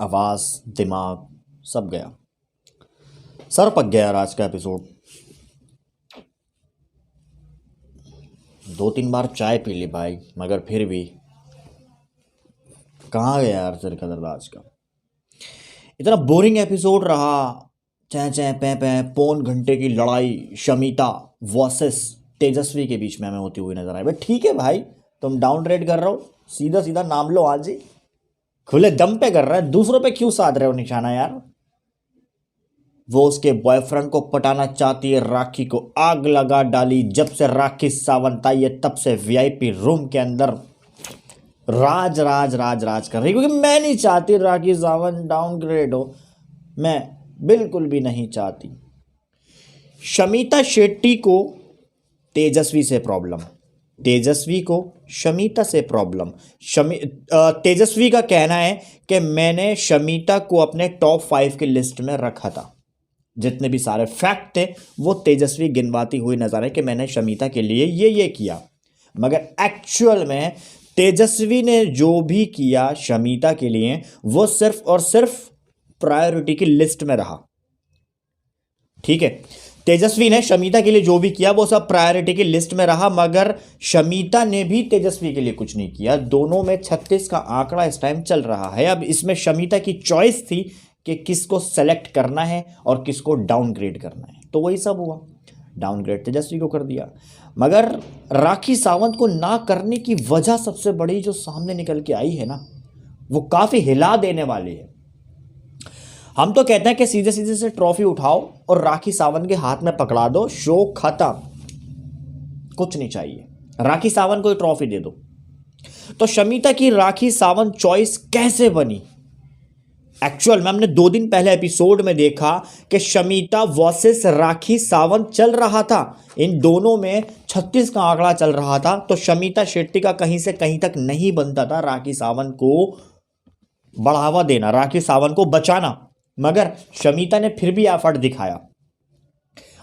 आवाज़, दिमाग सब गया। सर पक गया यार आज का एपिसोड। 2-3 बार चाय पी ली भाई, मगर फिर भी कहाँ गया यार सिर का दर्द आज का। इतना बोरिंग एपिसोड रहा। चै चै पै पै पौन घंटे की लड़ाई शमिता वर्सेस तेजस्वी के बीच में हमें होती हुई नजर आई। भाई ठीक है भाई, तुम डाउन रेट कर रहे हो, सीधा सीधा नाम लो आज ही। खुले दम पे कर रहा है, दूसरों पे क्यों साध रहे हो निशाना यार। वो उसके बॉयफ्रेंड को पटाना चाहती है, राखी को आग लगा डाली। जब से राखी सावंत आई है तब से वीआईपी रूम के अंदर राज राज राज राज कर रही, क्योंकि मैं नहीं चाहती राखी सावंत डाउनग्रेड हो। मैं बिल्कुल भी नहीं चाहती। शमिता शेट्टी को तेजस्वी से प्रॉब्लम, तेजस्वी को शमिता से प्रॉब्लम। तेजस्वी का कहना है कि मैंने शमिता को अपने टॉप 5 की लिस्ट में रखा था। जितने भी सारे फैक्ट थे वो तेजस्वी गिनवाती हुई नजर है कि मैंने शमिता के लिए ये किया, मगर एक्चुअल में तेजस्वी ने जो भी किया शमिता के लिए वो सिर्फ और सिर्फ प्रायोरिटी की लिस्ट में रहा। ठीक है, तेजस्वी ने शमिता के लिए जो भी किया वो सब प्रायोरिटी की लिस्ट में रहा, मगर शमिता ने भी तेजस्वी के लिए कुछ नहीं किया। दोनों में 36 का आंकड़ा इस टाइम चल रहा है। अब इसमें शमिता की चॉइस थी कि किसको सेलेक्ट करना है और किसको डाउनग्रेड करना है, तो वही सब हुआ। डाउनग्रेड तेजस्वी को कर दिया, मगर राखी सावंत को ना करने की वजह सबसे बड़ी जो सामने निकल के आई है ना, वो काफ़ी हिला देने वाली है। हम तो कहते हैं कि सीधे सीधे से ट्रॉफी उठाओ और राखी सावंत के हाथ में पकड़ा दो, शो खत्म, कुछ नहीं चाहिए, राखी सावंत को ट्रॉफी दे दो। तो शमिता की राखी सावंत चॉइस कैसे बनी? एक्चुअल में हमने 2 दिन पहले एपिसोड में देखा कि शमिता वर्सेस राखी सावंत चल रहा था। इन दोनों में 36 का आंकड़ा चल रहा था, तो शमिता शेट्टी का कहीं से कहीं तक नहीं बनता था राखी सावंत को बढ़ावा देना, राखी सावंत को बचाना, मगर शमिता ने फिर भी एफर्ट दिखाया।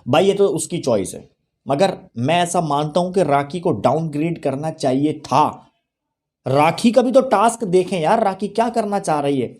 भाई ये तो उसकी चॉइस है, मगर मैं ऐसा मानता हूं कि राखी को डाउनग्रेड करना चाहिए था। राखी का भी तो टास्क देखें यार, राखी क्या करना चाह रही है,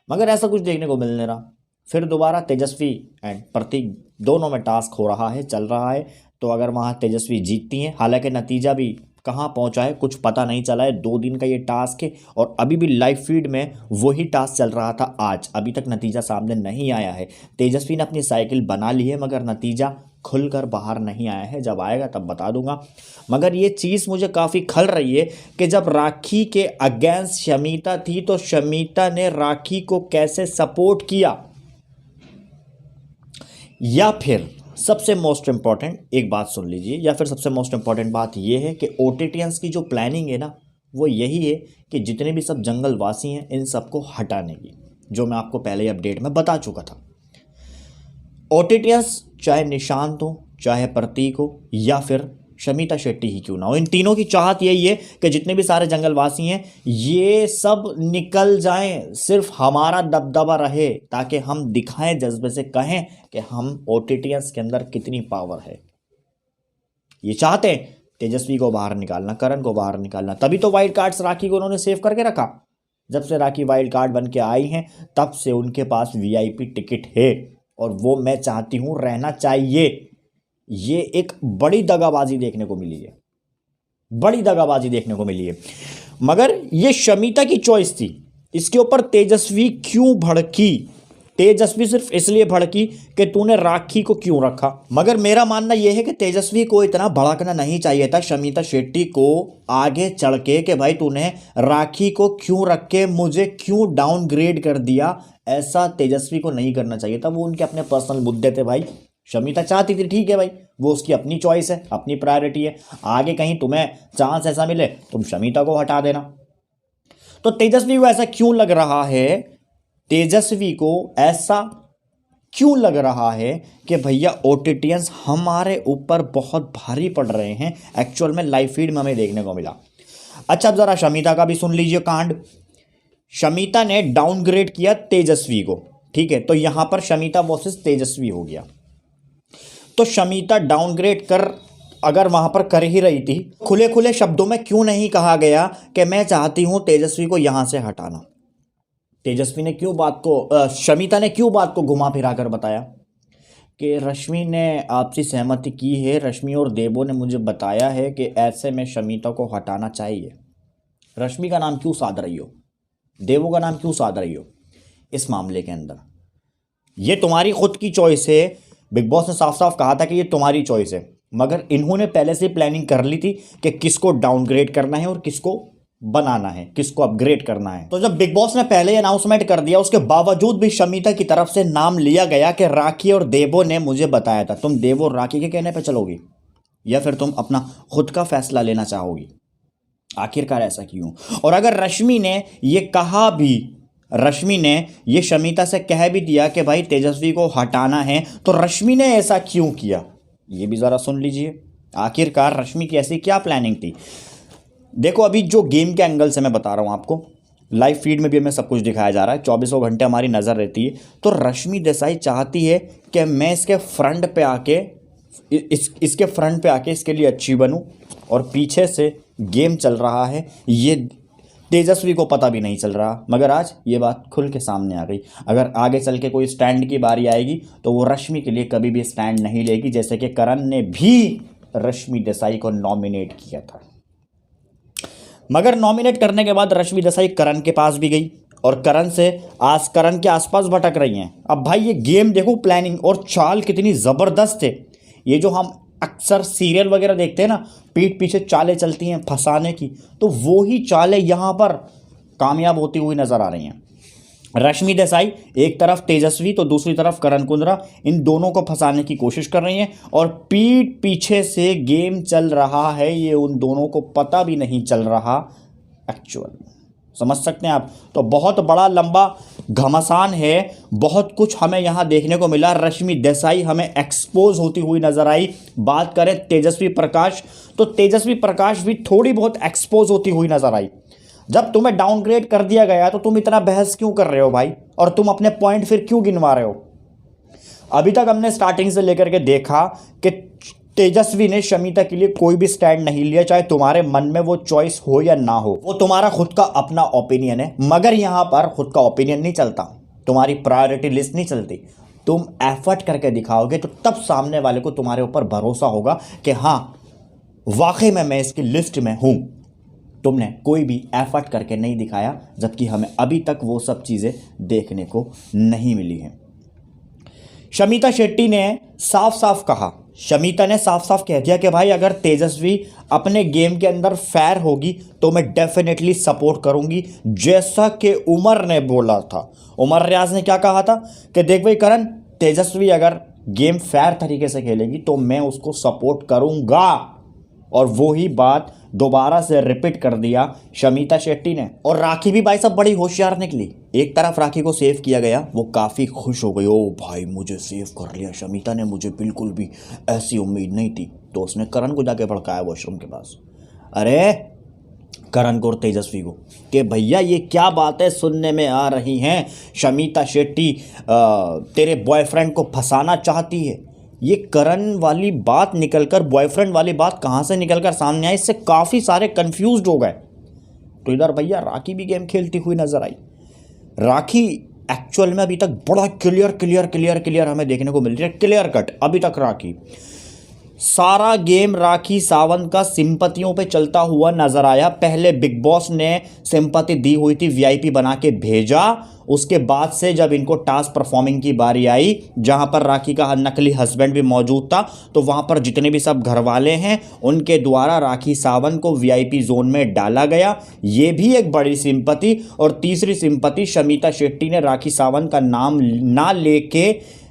मगर ऐसा कुछ देखने को मिल नहीं रहा। फिर दोबारा तेजस्वी एंड प्रतीक दोनों में टास्क हो रहा है, चल रहा है। तो अगर वहाँ तेजस्वी जीतती हैं, हालांकि नतीजा भी कहाँ पहुँचा है कुछ पता नहीं चला है। 2 दिन का ये टास्क है और अभी भी लाइव फीड में वही टास्क चल रहा था आज, अभी तक नतीजा सामने नहीं आया है। तेजस्वी ने अपनी साइकिल बना ली है, मगर नतीजा खुलकर बाहर नहीं आया है। जब आएगा तब बता दूंगा। मगर ये चीज़ मुझे काफ़ी खल रही है कि जब राखी के अगेंस्ट शमिता थी तो शमिता ने राखी को कैसे सपोर्ट किया। या फिर सबसे मोस्ट इंपॉर्टेंट एक बात सुन लीजिए, या फिर सबसे मोस्ट इंपॉर्टेंट बात यह है कि ओटीटीएंस की जो प्लानिंग है ना, वो यही है कि जितने भी सब जंगलवासी हैं इन सबको हटाने की, जो मैं आपको पहले ही अपडेट में बता चुका था। ओटीटीएंस चाहे निशांत हो, चाहे प्रतीक हो, या फिर शमिता शेट्टी ही क्यों ना हो, इन तीनों की चाहत यही है कि जितने भी सारे जंगलवासी हैं ये सब निकल जाएं, सिर्फ हमारा दबदबा रहे, ताकि हम दिखाएं, जज्बे से कहें कि हम ओटीटीएंस के अंदर कितनी पावर है। ये चाहते हैं तेजस्वी को बाहर निकालना, करण को बाहर निकालना। तभी तो वाइल्ड कार्ड्स राखी को उन्होंने सेव करके रखा। जब से राखी वाइल्ड कार्ड बन के आई हैं तब से उनके पास वीआईपी टिकट है, और वो मैं चाहती हूँ रहना चाहिए। ये एक बड़ी दगाबाजी देखने को मिली है, बड़ी दगाबाजी देखने को मिली है। मगर ये शमिता की चॉइस थी, इसके ऊपर तेजस्वी क्यों भड़की? तेजस्वी सिर्फ इसलिए भड़की कि तूने राखी को क्यों रखा। मगर मेरा मानना यह है कि तेजस्वी को इतना भड़कना नहीं चाहिए था शमिता शेट्टी को आगे चढ़ के कि भाई तूने राखी को क्यों रख के मुझे क्यों डाउनग्रेड कर दिया। ऐसा तेजस्वी को नहीं करना चाहिए था। वो उनके अपने पर्सनल मुद्दे थे भाई। शमिता चाहती थी, ठीक है भाई, वो उसकी अपनी चॉइस है, अपनी प्रायोरिटी है। आगे कहीं तुम्हें चांस ऐसा मिले तुम शमिता को हटा देना। तो तेजस्वी को ऐसा क्यों लग रहा है, तेजस्वी को ऐसा क्यों लग रहा है कि भैया ओटीटीएंस हमारे ऊपर बहुत भारी पड़ रहे हैं। एक्चुअल में लाइव फीड में हमें देखने को मिला। अच्छा, अब जरा शमिता का भी सुन लीजिए कांड। शमिता ने डाउनग्रेड किया तेजस्वी को, ठीक है, तो यहां पर शमिता वर्सेस तेजस्वी हो गया। तो शमिता डाउनग्रेड कर अगर वहां पर कर ही रही थी, खुले खुले शब्दों में क्यों नहीं कहा गया कि मैं चाहती हूं तेजस्वी को यहां से हटाना। तेजस्वी ने क्यों बात को शमिता ने क्यों बात को घुमा फिरा कर बताया कि रश्मि ने आपसी सहमति की है, रश्मि और देवो ने मुझे बताया है कि ऐसे में शमिता को हटाना चाहिए। रश्मि का नाम क्यों साध रही हो, देवो का नाम क्यों साध रही हो इस मामले के अंदर? ये तुम्हारी खुद की चॉइस है। बिग बॉस ने साफ साफ कहा था कि ये तुम्हारी चॉइस है, मगर इन्होंने पहले से प्लानिंग कर ली थी कि किसको डाउनग्रेड करना है और किसको बनाना है, किसको अपग्रेड करना है। तो जब बिग बॉस ने पहले ही अनाउंसमेंट कर दिया, उसके बावजूद भी शमिता की तरफ से नाम लिया गया कि राखी और देवो ने मुझे बताया था। तुम देवो और राखी के कहने पे चलोगी या फिर तुम अपना खुद का फैसला लेना चाहोगी? आखिरकार ऐसा क्यों? और अगर रश्मि ने ये कहा भी, रश्मि ने ये शमिता से कह भी दिया कि भाई तेजस्वी को हटाना है, तो रश्मि ने ऐसा क्यों किया ये भी ज़रा सुन लीजिए। आखिरकार रश्मि की ऐसी क्या प्लानिंग थी? देखो, अभी जो गेम के एंगल से मैं बता रहा हूँ आपको, लाइव फीड में भी हमें सब कुछ दिखाया जा रहा है, 24 घंटे हमारी नज़र रहती है। तो रश्मि देसाई चाहती है कि मैं इसके फ्रंट पे आके इसके फ्रंट पे आके इसके लिए अच्छी बनूं, और पीछे से गेम चल रहा है, ये तेजस्वी को पता भी नहीं चल रहा, मगर आज ये बात खुल के सामने आ गई। अगर आगे चल के कोई स्टैंड की बारी आएगी तो वो रश्मि के लिए कभी भी स्टैंड नहीं लेगी, जैसे कि करण ने भी रश्मि देसाई को नॉमिनेट किया था। मगर नॉमिनेट करने के बाद रश्मि देसाई करण के पास भी गई और करण के आसपास भटक रही हैं। अब भाई ये गेम देखो, प्लानिंग और चाल कितनी ज़बरदस्त है। ये जो हम अक्सर सीरियल वगैरह देखते हैं ना, पीठ पीछे चालें चलती हैं फंसाने की, तो वो ही चालें यहाँ पर कामयाब होती हुई नज़र आ रही हैं। रश्मि देसाई एक तरफ तेजस्वी तो दूसरी तरफ करण कुंद्रा, इन दोनों को फंसाने की कोशिश कर रही हैं और पीठ पीछे से गेम चल रहा है, ये उन दोनों को पता भी नहीं चल रहा एक्चुअल। समझ सकते हैं आप? तो बहुत बड़ा लंबा घमासान है, बहुत कुछ हमें यहाँ देखने को मिला। रश्मि देसाई हमें एक्सपोज होती हुई नजर आई। बात करें तेजस्वी प्रकाश, तो तेजस्वी प्रकाश भी थोड़ी बहुत एक्सपोज होती हुई नजर आई। जब तुम्हें डाउनग्रेड कर दिया गया तो तुम इतना बहस क्यों कर रहे हो भाई, और तुम अपने पॉइंट फिर क्यों गिनवा रहे हो? अभी तक हमने स्टार्टिंग से लेकर के देखा कि तेजस्वी ने शमिता के लिए कोई भी स्टैंड नहीं लिया, चाहे तुम्हारे मन में वो चॉइस हो या ना हो, वो तुम्हारा खुद का अपना ओपिनियन है। मगर यहाँ पर खुद का ओपिनियन नहीं चलता, तुम्हारी प्रायोरिटी लिस्ट नहीं चलती। तुम एफर्ट करके दिखाओगे तो तब सामने वाले को तुम्हारे ऊपर भरोसा होगा कि हाँ वाकई में मैं इसकी लिस्ट में हूँ। तुमने कोई भी एफर्ट करके नहीं दिखाया, जबकि हमें अभी तक वो सब चीज़ें देखने को नहीं मिली हैं। शमिता शेट्टी ने साफ साफ कहा, शमिता ने साफ साफ कह दिया कि भाई अगर तेजस्वी अपने गेम के अंदर फेयर होगी तो मैं डेफिनेटली सपोर्ट करूंगी, जैसा कि उमर ने बोला था। उमर रियाज ने क्या कहा था कि देख भाई करण, तेजस्वी अगर गेम फेयर तरीके से खेलेगी तो मैं उसको सपोर्ट करूंगा, और वो ही बात दोबारा से रिपीट कर दिया शमिता शेट्टी ने। और राखी भी भाई साहब बड़ी होशियार निकली। एक तरफ राखी को सेव किया गया, वो काफ़ी खुश हो गई, ओ भाई मुझे सेव कर लिया शमिता ने, मुझे बिल्कुल भी ऐसी उम्मीद नहीं थी। तो उसने करण को जाके भड़काया वॉशरूम के पास, अरे करण को और तेजस्वी को, कि भैया ये क्या बातें सुनने में आ रही हैं, शमिता शेट्टी तेरे बॉयफ्रेंड को फंसाना चाहती है। ये करण वाली बात निकलकर, बॉयफ्रेंड वाली बात कहाँ से निकलकर सामने आई, इससे काफ़ी सारे कंफ्यूज्ड हो गए। तो इधर भैया राखी भी गेम खेलती हुई नजर आई। राखी एक्चुअल में अभी तक बड़ा क्लियर हमें देखने को मिल रही है, क्लियर कट। अभी तक राखी सारा गेम राखी सावंत का सिंपतियों पे चलता हुआ नजर आया। पहले बिग बॉस ने सिंपति दी हुई थी, वीआईपी बना के भेजा। उसके बाद से जब इनको टास्क परफॉर्मिंग की बारी आई, जहां पर राखी का नकली हस्बैंड भी मौजूद था, तो वहां पर जितने भी सब घर वाले हैं उनके द्वारा राखी सावंत को वीआईपी जोन में डाला गया। ये भी एक बड़ी सिंपति। और तीसरी सिंपति, शमिता शेट्टी ने राखी सावंत का नाम ना लेके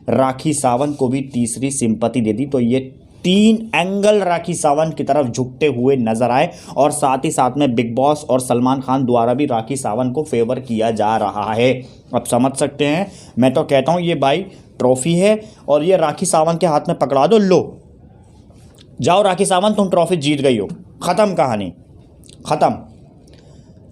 राखी सावंत को भी तीसरी सिंपति दे दी। तो ये 3 एंगल राखी सावंत की तरफ झुकते हुए नजर आए, और साथ ही साथ में बिग बॉस और सलमान खान द्वारा भी राखी सावंत को फेवर किया जा रहा है। अब समझ सकते हैं, मैं तो कहता हूं ये भाई ट्रॉफी है और ये राखी सावंत के हाथ में पकड़ा दो, लो जाओ राखी सावंत, तुम ट्रॉफी जीत गई हो, खत्म कहानी, खत्म।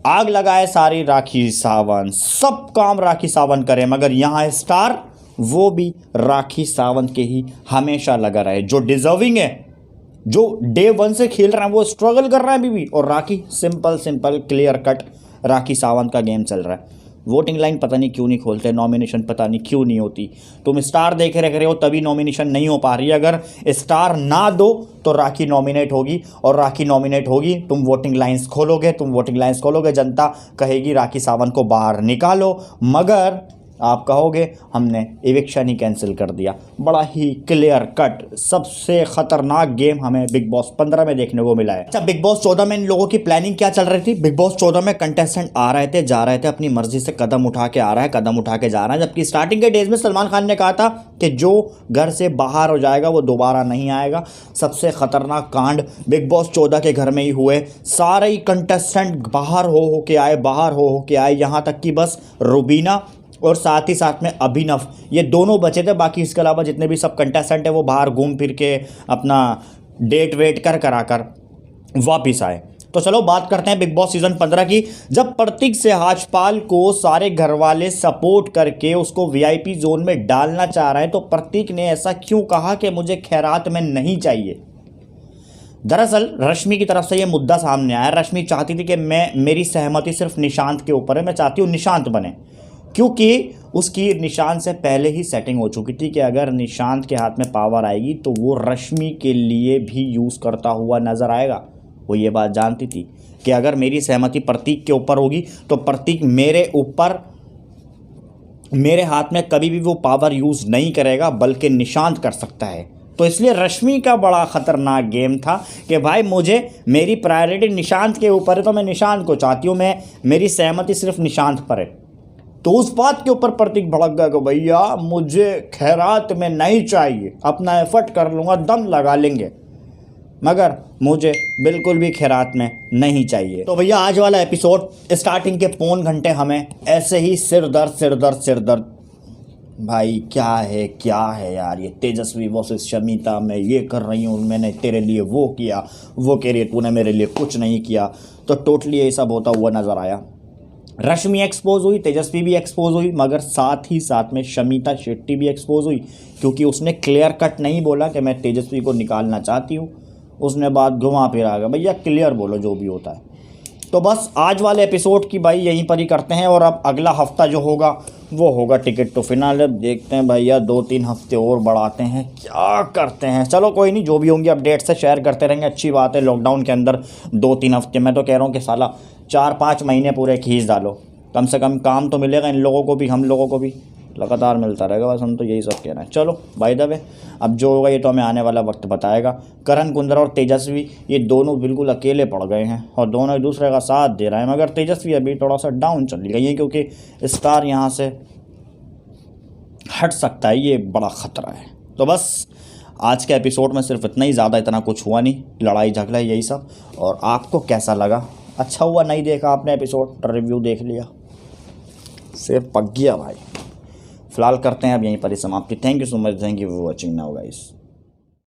आग लगाए सारी राखी सावंत, सब काम राखी सावंत करे, मगर यहाँ स्टार वो भी राखी सावंत के ही हमेशा लगा रहे। जो डिजर्विंग है, जो डे 1 से खेल रहा है, वो स्ट्रगल कर रहा है अभी भी, और राखी simple clear cut Rakhi Sawant का गेम चल रहा है। वोटिंग लाइन पता नहीं क्यों नहीं खोलते, नॉमिनेशन पता नहीं क्यों नहीं होती। तुम स्टार देख रहे हो तभी नॉमिनेशन नहीं हो पा रही है। अगर स्टार ना दो तो राखी नॉमिनेट होगी, और राखी नॉमिनेट होगी, तुम वोटिंग लाइंस खोलोगे, जनता कहेगी राखी सावंत को बाहर निकालो, मगर आप कहोगे हमने इविक्शन ही कैंसिल कर दिया। बड़ा ही क्लियर कट सबसे खतरनाक गेम हमें बिग बॉस 15 में देखने को मिला है। अच्छा, बिग बॉस 14 में इन लोगों की प्लानिंग क्या चल रही थी? बिग बॉस 14 में कंटेस्टेंट आ रहे थे, जा रहे थे, अपनी मर्जी से कदम उठा के आ रहा है, कदम उठा के जा रहा है। जबकि स्टार्टिंग के डेज में सलमान खान ने कहा था कि जो घर से बाहर हो जाएगा वो दोबारा नहीं आएगा। सबसे खतरनाक कांड बिग बॉस 14 के घर में ही हुए। सारे ही कंटेस्टेंट बाहर हो के आए, यहाँ तक कि बस रुबीना और साथ ही साथ में अभिनव, ये दोनों बचे थे। बाकी इसके अलावा जितने भी सब कंटेस्टेंट है वो बाहर घूम फिर के अपना डेट वेट कर वापिस आए। तो चलो बात करते हैं बिग बॉस सीज़न 15 की। जब प्रतीक सिहाजपाल को सारे घर वाले सपोर्ट करके उसको वीआईपी जोन में डालना चाह रहे हैं, तो प्रतीक ने ऐसा क्यों कहा कि मुझे खैरात में नहीं चाहिए? दरअसल रश्मि की तरफ से ये मुद्दा सामने आया। रश्मि चाहती थी कि मेरी सहमति सिर्फ निशांत के ऊपर है, मैं चाहती हूँ निशांत बने, क्योंकि उसकी निशांत से पहले ही सेटिंग हो चुकी थी कि अगर निशांत के हाथ में पावर आएगी तो वो रश्मि के लिए भी यूज़ करता हुआ नज़र आएगा। वो ये बात जानती थी कि अगर मेरी सहमति प्रतीक के ऊपर होगी तो प्रतीक मेरे हाथ में कभी भी वो पावर यूज़ नहीं करेगा, बल्कि निशांत कर सकता है। तो इसलिए रश्मि का बड़ा ख़तरनाक गेम था कि भाई मेरी प्रायोरिटी निशांत के ऊपर है, तो मैं निशांत को चाहती हूँ, मेरी सहमति सिर्फ निशांत पर है। तो उस बात के ऊपर प्रतीक भड़क गया कि भैया मुझे खैरात में नहीं चाहिए, अपना एफर्ट कर लूँगा, दम लगा लेंगे, मगर मुझे बिल्कुल भी खैरात में नहीं चाहिए। तो भैया आज वाला एपिसोड स्टार्टिंग के पौन घंटे हमें ऐसे ही सिर दर्द भाई क्या है यार, ये तेजस्वी वर्सेस शमीता, मैं ये कर रही हूँ, मैंने तेरे लिए वो किया, वो कह रही है तूने मेरे लिए कुछ नहीं किया। तो टोटली ये सब होता हुआ नज़र आया। रश्मि एक्सपोज हुई, तेजस्वी भी एक्सपोज हुई, मगर साथ ही साथ में शमीता शेट्टी भी एक्सपोज हुई, क्योंकि उसने क्लियर कट नहीं बोला कि मैं तेजस्वी को निकालना चाहती हूँ। उसने बात घुमा फिरा गया। भैया क्लियर बोलो जो भी होता है। तो बस आज वाले एपिसोड की भाई यहीं पर ही करते हैं, और अब अगला हफ्ता जो होगा वो होगा टिकट टू फिनाले। अब देखते हैं भैया 2-3 हफ्ते और बढ़ाते हैं, क्या करते हैं। चलो कोई नहीं, जो भी होंगी अपडेट से शेयर करते रहेंगे। अच्छी बात है, लॉकडाउन के अंदर 2-3 हफ्ते, मैं तो कह रहा हूँ कि साला 4-5 महीने पूरे खींच डालो, कम से कम काम तो मिलेगा इन लोगों को भी, हम लोगों को भी लगातार मिलता रहेगा। बस हम तो यही सब कह रहे हैं। चलो बाय द वे, अब जो होगा ये तो हमें आने वाला वक्त बताएगा। करण कुंद्रा और तेजस्वी ये दोनों बिल्कुल अकेले पड़ गए हैं और दोनों एक दूसरे का साथ दे रहे हैं, मगर तेजस्वी अभी थोड़ा सा डाउन चली गई है, क्योंकि स्टार यहाँ से हट सकता है, ये बड़ा ख़तरा है। तो बस आज के एपिसोड में सिर्फ इतना ही, ज़्यादा इतना कुछ हुआ नहीं, लड़ाई झगड़ा यही सब। और आपको कैसा लगा? अच्छा हुआ नहीं देखा आपने एपिसोड, रिव्यू देख लिया, सिर्फ पक गया भाई। फिलहाल करते हैं अब यहीं पर ही समाप्ति। Thank you so much, thank you for watching now guys.